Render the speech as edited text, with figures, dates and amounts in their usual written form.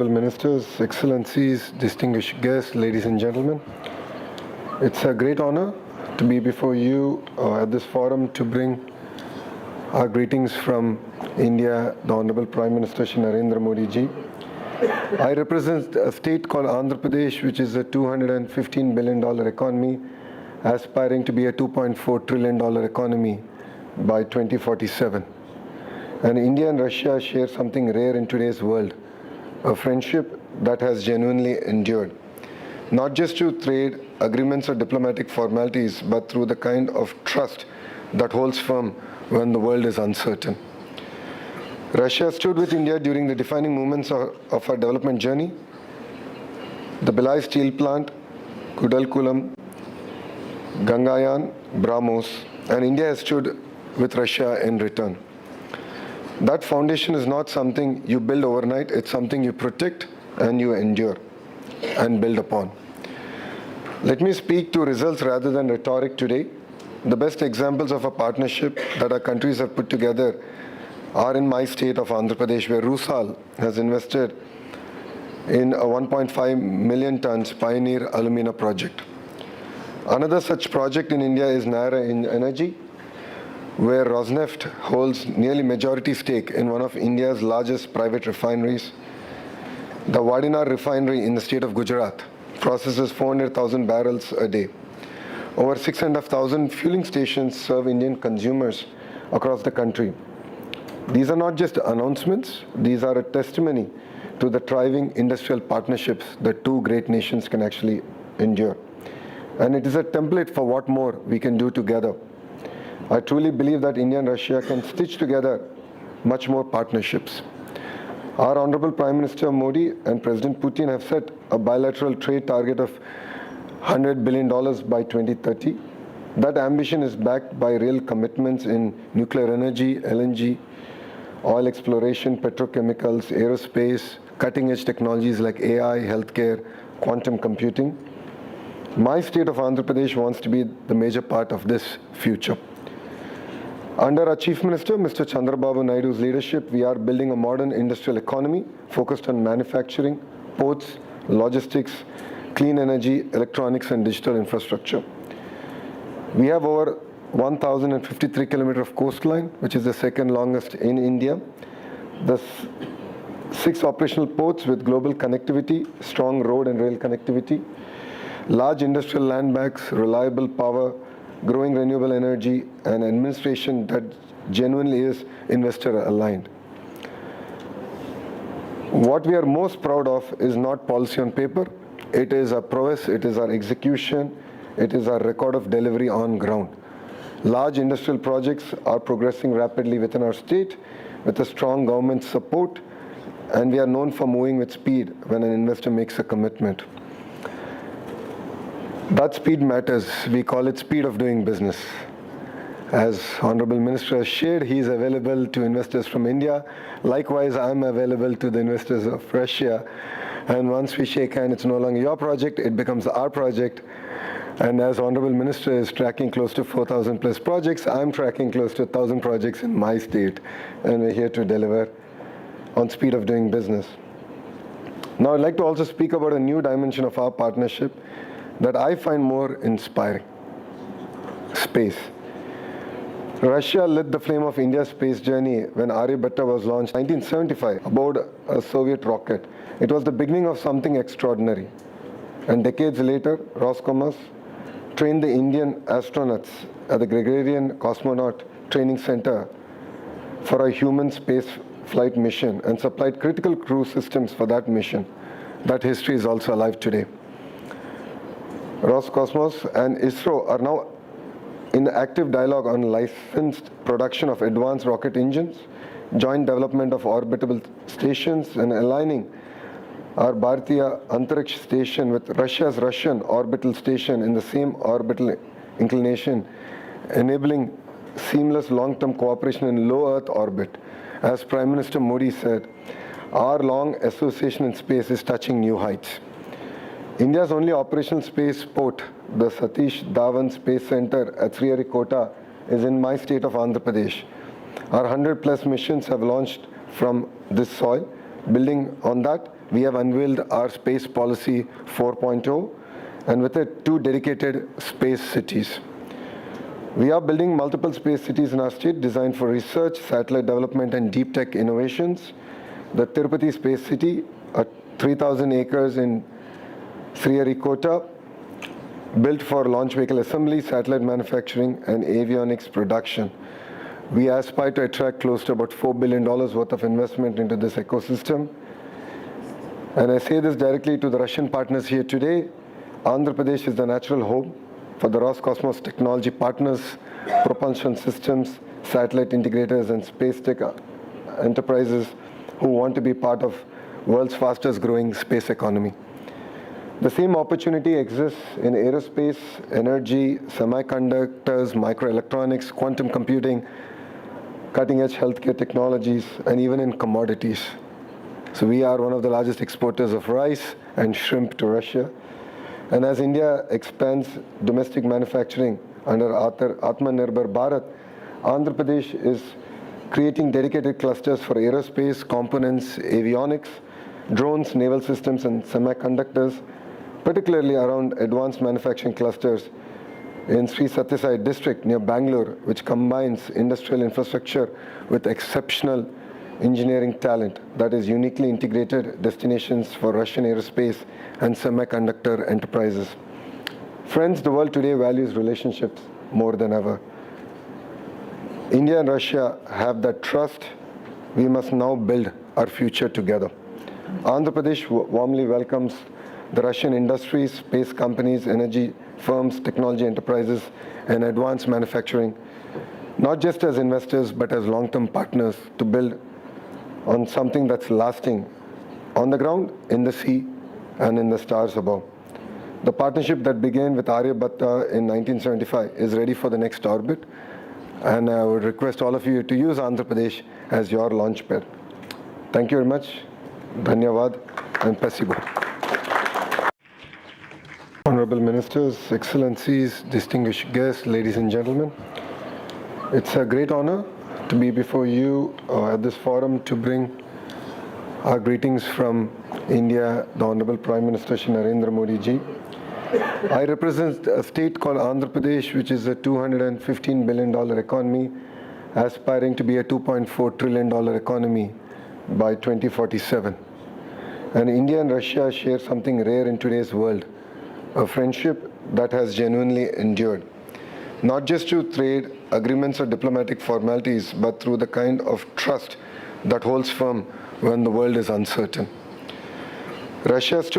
Honorable Ministers, Excellencies, distinguished guests, ladies and gentlemen. It's a great honor to be before you at this forum to bring our greetings from India, the Honorable Prime Minister Shri Narendra Modi ji. I represent a state called Andhra Pradesh, which is a $215 billion economy, aspiring to be a $2.4 trillion economy by 2047. And India and Russia share something rare in today's world, a friendship that has genuinely endured. Not just through trade agreements or diplomatic formalities, but through the kind of trust that holds firm when the world is uncertain. Russia stood with India during the defining moments of our development journey. The Bhilai steel plant, Kudalkulam, Gangayan, Brahmos, and India has stood with Russia in return. That foundation is not something you build overnight, it's something you protect and you endure and build upon. Let me speak to results rather than rhetoric today. The best examples of a partnership that our countries have put together are in my state of Andhra Pradesh, where Rusal has invested in a 1.5 million tons Pioneer Alumina project. Another such project in India is Nara Energy, where Rosneft holds nearly majority stake in one of India's largest private refineries. The Wadinar refinery in the state of Gujarat processes 400,000 barrels a day. Over 6,500 fueling stations serve Indian consumers across the country. These are not just announcements, these are a testimony to the thriving industrial partnerships that two great nations can actually endure. And it is a template for what more we can do together. I truly believe that India and Russia can stitch together much more partnerships. Our Honorable Prime Minister Modi and President Putin have set a bilateral trade target of $100 billion by 2030. That ambition is backed by real commitments in nuclear energy, LNG, oil exploration, petrochemicals, aerospace, cutting-edge technologies like AI, healthcare, quantum computing. My state of Andhra Pradesh wants to be the major part of this future. Under our Chief Minister, Mr. Chandrababu Naidu's leadership, we are building a modern industrial economy focused on manufacturing, ports, logistics, clean energy, electronics, and digital infrastructure. We have over 1,053 kilometers of coastline, which is the second longest in India. The 6 operational ports with global connectivity, strong road and rail connectivity, large industrial land banks, reliable power, growing renewable energy, and administration that genuinely is investor aligned. What we are most proud of is not policy on paper. It is our prowess, it is our execution, it is our record of delivery on ground. Large industrial projects are progressing rapidly within our state with a strong government support, and we are known for moving with speed when an investor makes a commitment. That speed matters. We call it speed of doing business. As Honorable Minister has shared, he is available to investors from India. Likewise, I'm available to the investors of Russia. And once we shake hands, it's no longer your project, it becomes our project. And as Honorable Minister is tracking close to 4,000 plus projects, I'm tracking close to 1,000 projects in my state. And we're here to deliver on speed of doing business. Now, I'd like to also speak about a new dimension of our partnership that I find more inspiring: space. Russia lit the flame of India's space journey when Aryabhatta was launched in 1975 aboard a Soviet rocket. It was the beginning of something extraordinary. And decades later, Roscosmos trained the Indian astronauts at the Gregorian Cosmonaut Training Center for a human space flight mission and supplied critical crew systems for that mission. That history is also alive today. Roscosmos and ISRO are now in active dialogue on licensed production of advanced rocket engines, joint development of orbitable stations, and aligning our Bharatiya Antariksh station with Russia's Russian orbital station in the same orbital inclination, enabling seamless long-term cooperation in low Earth orbit. As Prime Minister Modi said, our long association in space is touching new heights. India's only operational space port, the Satish Dhawan Space Center at Sriharikota, is in my state of Andhra Pradesh. Our 100 plus missions have launched from this soil. Building on that, we have unveiled our Space Policy 4.0, and with it, 2 dedicated space cities. We are building multiple space cities in our state designed for research, satellite development, and deep tech innovations. The Tirupati Space City, 3,000 acres in Sriharikota, built for launch vehicle assembly, satellite manufacturing, and avionics production. We aspire to attract close to about $4 billion worth of investment into this ecosystem. And I say this directly to the Russian partners here today. Andhra Pradesh is the natural home for the Roscosmos technology partners, propulsion systems, satellite integrators, and space tech enterprises who want to be part of world's fastest growing space economy. The same opportunity exists in aerospace, energy, semiconductors, microelectronics, quantum computing, cutting-edge healthcare technologies, and even in commodities. So we are one of the largest exporters of rice and shrimp to Russia. And as India expands domestic manufacturing under Atmanirbhar Bharat, Andhra Pradesh is creating dedicated clusters for aerospace, components, avionics, drones, naval systems, and semiconductors, particularly around advanced manufacturing clusters in Sri Satyasai district near Bangalore, which combines industrial infrastructure with exceptional engineering talent that is uniquely integrated destinations for Russian aerospace and semiconductor enterprises. Friends, the world today values relationships more than ever. India and Russia have that trust. We must now build our future together. Andhra Pradesh warmly welcomes the Russian industries, space companies, energy firms, technology enterprises, and advanced manufacturing, not just as investors, but as long-term partners to build on something that's lasting on the ground, in the sea, and in the stars above. The partnership that began with Aryabhatta in 1975 is ready for the next orbit, and I would request all of you to use Andhra Pradesh as your launch pad. Thank you very much. Dhanyavad and Pasibo. Honorable Ministers, Excellencies, distinguished guests, ladies and gentlemen, it's a great honor to be before you at this forum to bring our greetings from India, the Honorable Prime Minister Shri Narendra Modi ji. I represent a state called Andhra Pradesh, which is a $215 billion economy, aspiring to be a $2.4 trillion economy by 2047. And India and Russia share something rare in today's world, a friendship that has genuinely endured, not just through trade agreements or diplomatic formalities, but through the kind of trust that holds firm when the world is uncertain. Russia stood